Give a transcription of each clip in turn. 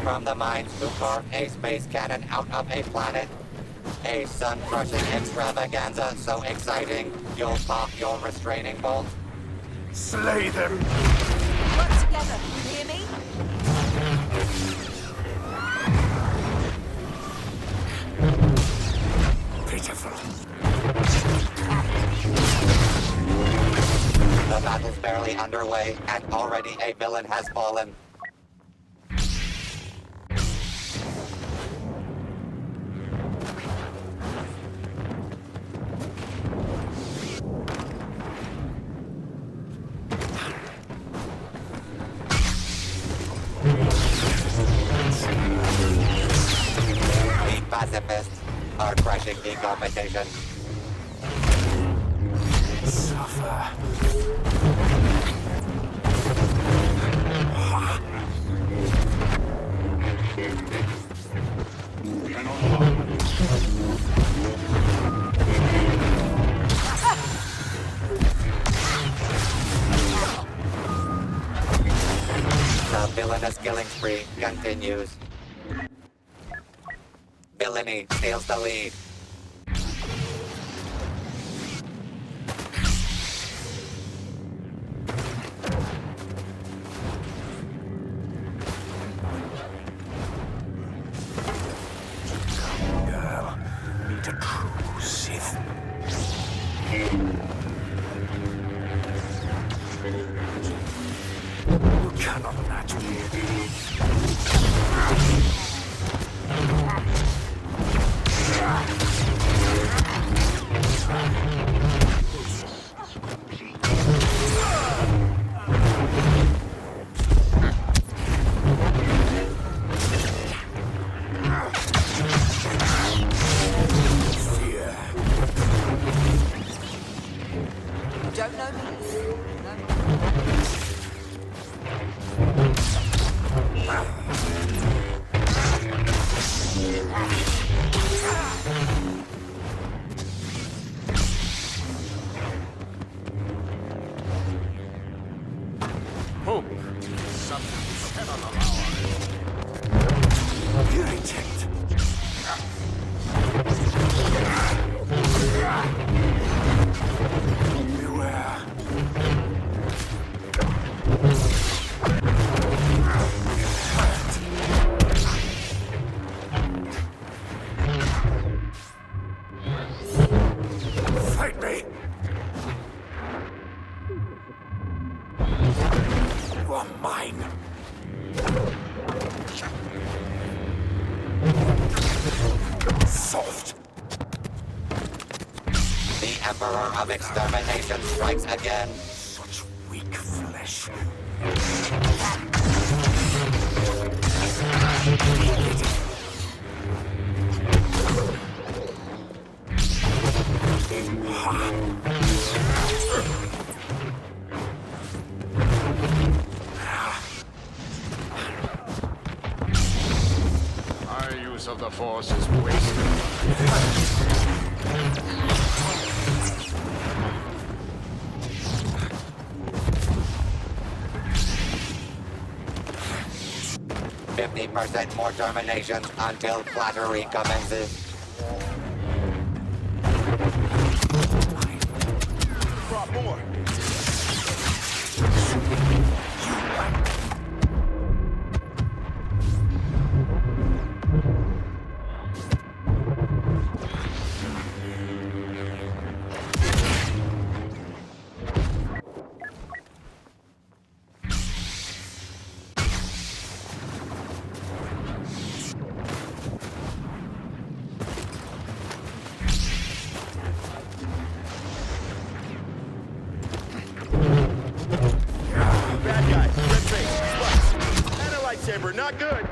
from the minds who carved a space cannon out of a planet. A sun-crushing extravaganza so exciting, you'll pop your restraining bolt. Slay them! Work together, you hear me? Pitiful. The battle's barely underway, and already a villain has fallen. The pacifists are crushing the competition. Suffer. The villainous killing spree continues. Villainy steals the lead. Girl, meet a true Sith. You cannot match me. Fear. You don't know me? No. Hope. Something cannot allow us. Irritate. Beware. Fight me. You are mine. Soft. The Emperor of Extermination strikes again. Such weak flesh. Our use of the Force is wasted. 50% more terminations until flattery commences. Brought more. Bad guy. Red face. Slice. And a lightsaber. Not good.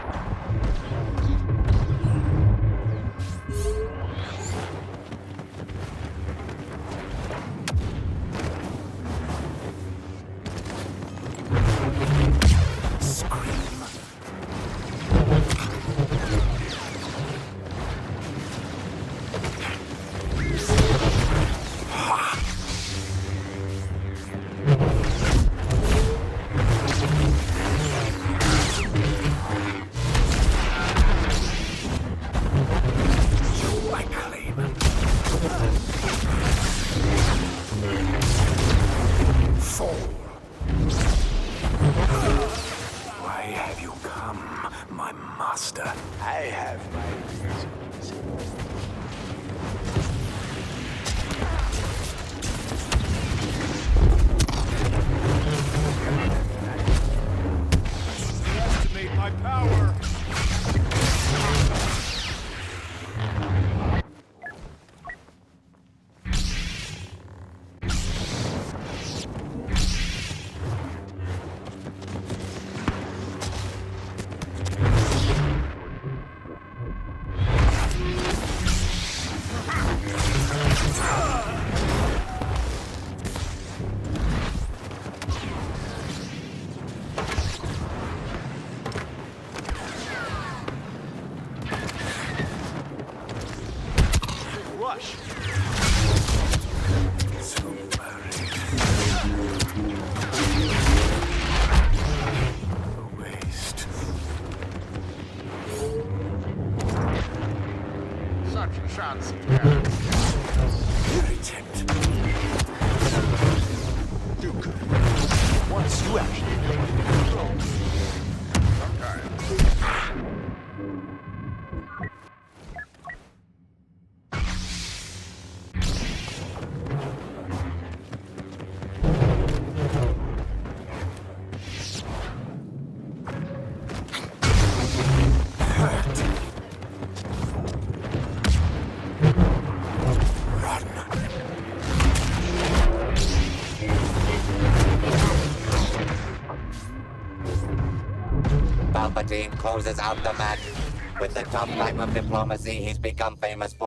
flush. So buried. A waste. Such a chance. Yeah. Irritant. Do good. Once you actually control. Sometimes. Palpatine closes out the match. With the tough type of diplomacy he's become famous for.